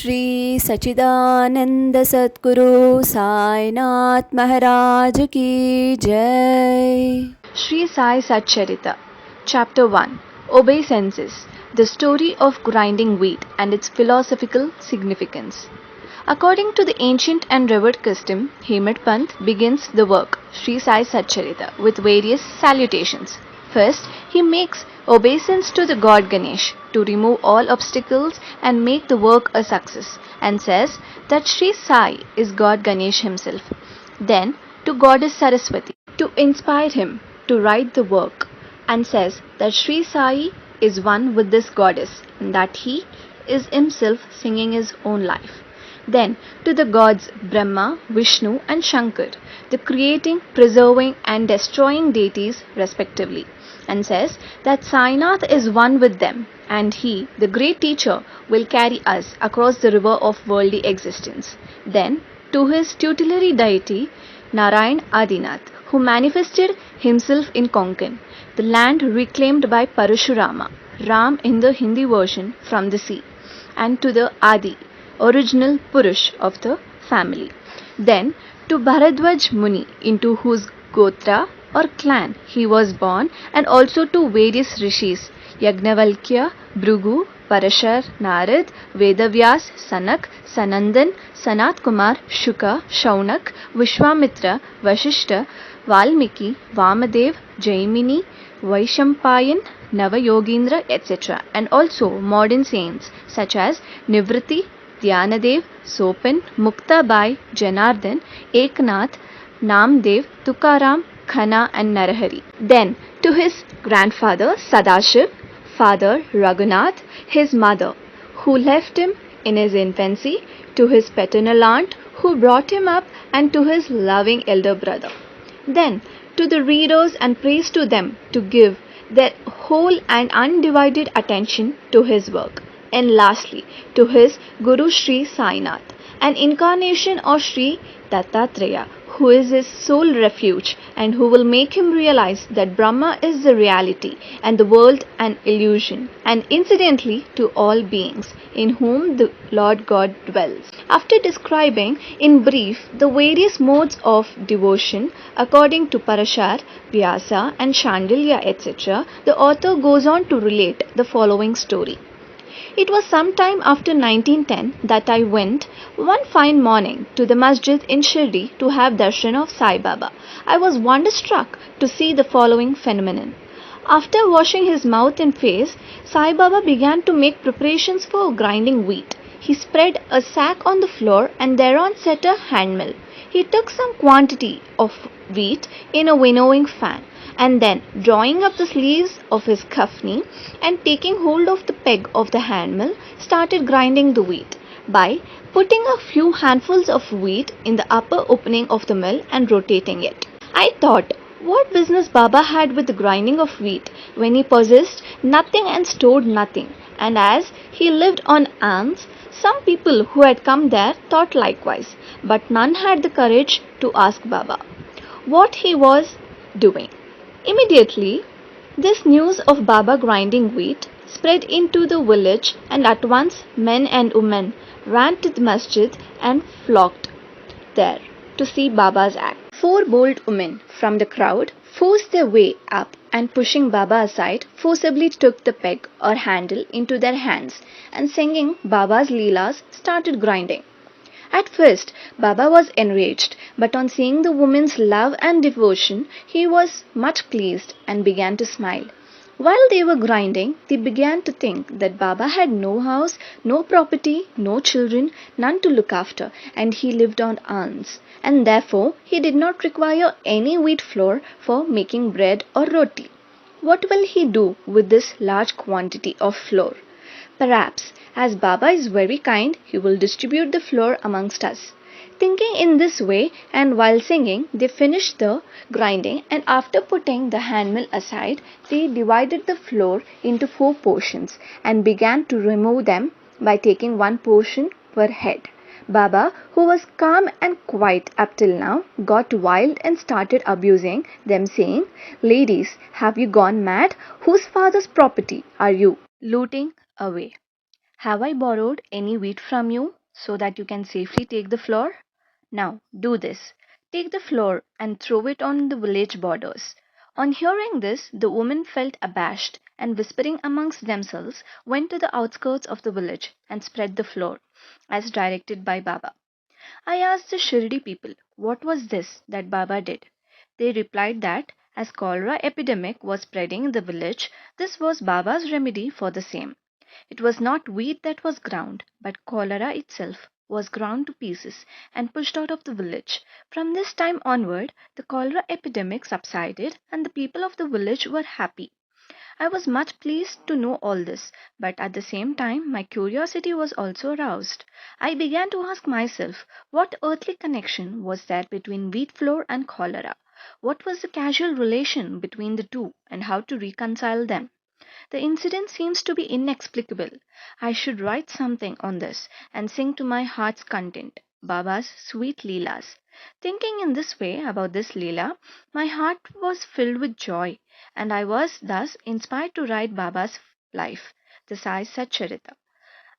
Shri Sachidananda Sadguru Sainath Maharaj Ki Jai. Shri Sai Satcharitra, Chapter 1, Obeisances, the story of grinding wheat and its philosophical significance. According to the ancient and revered custom, Hemadpant begins the work, Shri Sai Satcharitra, with various salutations. First, he makes obeisance to the god Ganesh to remove all obstacles and make the work a success, and says that Shri Sai is God Ganesh himself. Then, to Goddess Saraswathi to inspire him to write the work, and says that Shri Sai is one with this goddess and that he is himself singing his own life. Then to the gods Brahma, Vishnu and Shankara, the creating, preserving and destroying deities respectively, and says that Sainath is one with them and he, the great teacher, will carry us across the river of worldly existence. Then to his tutelary deity Narayana Adinath, who manifested himself in Konkan, the land reclaimed by Parashurama, Ram in the Hindi version, from the sea, and to the Adi, original Purush of the family. Then to Bharadwaj Muni, into whose Gotra or clan he was born, and also to various rishis, Yagnavalkya, Bhrigu, Parashar, Narad, Vedavyas, Sanak, Sanandan, Sanat Kumar, Shuka, Shaunak, Vishwamitra, Vashishta, Valmiki, Vamadev, Jaimini, Vaishampayan, Navayogendra, etc. and also modern saints such as Nivritti, Dhyanadev, Sopan, Muktabai, Janardhan, Eknath, Namdev, Tukaram, Khana and Narahari. Then to his grandfather Sadashiv, father Raghunath, his mother who left him in his infancy, to his paternal aunt who brought him up, and to his loving elder brother. Then to the readers, and praise to them to give their whole and undivided attention to his work. And lastly to his Guru Shri Sainath, an incarnation of Shri Datthathreya, who is his sole refuge and who will make him realize that Brahma is the reality and the world an illusion, and incidentally to all beings in whom the Lord God dwells. After describing in brief the various modes of devotion according to Parashar, Vyasa and Shandilya etc., the author goes on to relate the following story. It was some time after 1910 that I went one fine morning to the Masjid in Shirdi to have darshan of Sai Baba. I was wonderstruck to see the following phenomenon. After washing his mouth and face, Sai Baba began to make preparations for grinding wheat. He spread a sack on the floor and thereon set a handmill. He took some quantity of wheat in a winnowing fan, and then drawing up the sleeves of his kafni and taking hold of the peg of the handmill, started grinding the wheat by putting a few handfuls of wheat in the upper opening of the mill and rotating it. I thought, what business Baba had with the grinding of wheat when he possessed nothing and stored nothing, and as he lived on alms, some people who had come there thought likewise, but none had the courage to ask Baba what he was doing. Immediately, this news of Baba grinding wheat spread into the village, and at once men and women ran to the masjid and flocked there to see Baba's act. 4 bold women from the crowd forced their way up and, pushing Baba aside, forcibly took the peg or handle into their hands and, singing Baba's leelas, started grinding. At first, Baba was enraged, but on seeing the women's love and devotion, he was much pleased and began to smile. While they were grinding, they began to think that Baba had no house, no property, no children, none to look after, and he lived on alms, and therefore he did not require any wheat flour for making bread or roti. What will he do with this large quantity of flour? Perhaps, as Baba is very kind, he will distribute the flour amongst us. Thinking in this way, and while singing, they finished the grinding, and after putting the handmill aside, they divided the flour into 4 portions and began to remove them by taking 1 portion per head. Baba, who was calm and quiet up till now, got wild and started abusing them, saying, "Ladies, have you gone mad? Whose father's property are you looting away? Have I borrowed any wheat from you so that you can safely take the flour? Now do this. Take the flour and throw it on the village borders. On hearing this, the women felt abashed and whispering amongst themselves went to the outskirts of the village and spread the flour, as directed by Baba. I asked the Shirdi people what was this that Baba did. They replied that as cholera epidemic was spreading in the village, this was Baba's remedy for the same. It was not wheat that was ground, but cholera itself was ground to pieces and pushed out of the village. From this time onward, the cholera epidemic subsided and the people of the village were happy. I was much pleased to know all this, but at the same time my curiosity was also aroused. I began to ask myself what earthly connection was there between wheat flour and cholera? What was the causal relation between the two and how to reconcile them? The incident seems to be inexplicable. I should write something on this and sing to my heart's content, Baba's sweet Leelas. Thinking in this way about this Leela, my heart was filled with joy, and I was thus inspired to write Baba's life, the Sai Satcharitra.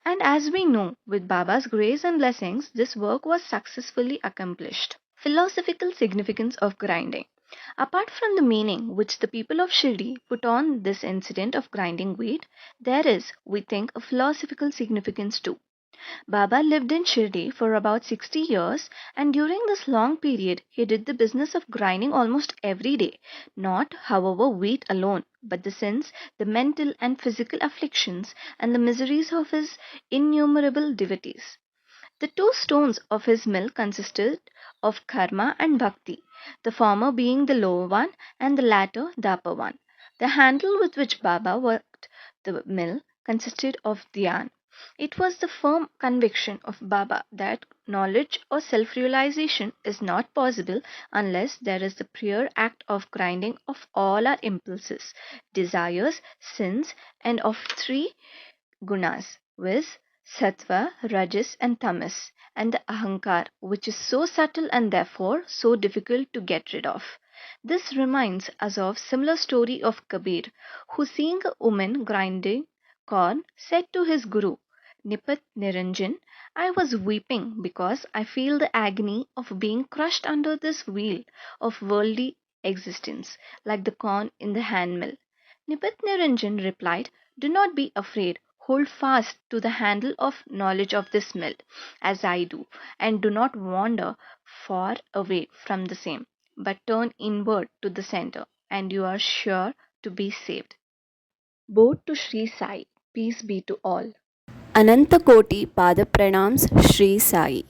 And as we know, with Baba's grace and blessings, this work was successfully accomplished. Philosophical significance of grinding. Apart from the meaning which the people of Shirdi put on this incident of grinding wheat, there is, we think, a philosophical significance too. Baba lived in Shirdi for about 60 years, and during this long period he did the business of grinding almost every day, not, however, wheat alone, but the sins, the mental and physical afflictions, and the miseries of his innumerable devotees. The two stones of his mill consisted of karma and bhakti, the former being the lower one and the latter the upper one. The handle with which Baba worked the mill consisted of dhyan. It was the firm conviction of Baba that knowledge or self realization is not possible unless there is the prior act of grinding of all our impulses, desires, sins, and of three gunas, viz. Sattva, Rajas, and Tamas, and the Ahankar, which is so subtle and therefore so difficult to get rid of. This reminds us of similar story of Kabir, who seeing a woman grinding corn said to his guru, Nipat Niranjan, I was weeping because I feel the agony of being crushed under this wheel of worldly existence, like the corn in the handmill. Nipat Niranjan replied, do not be afraid. Hold fast to the handle of knowledge of this mill, as I do, and do not wander far away from the same, but turn inward to the center, and you are sure to be saved. Both to Shri Sai, peace be to all. Ananta Koti Pada Pranams Shri Sai.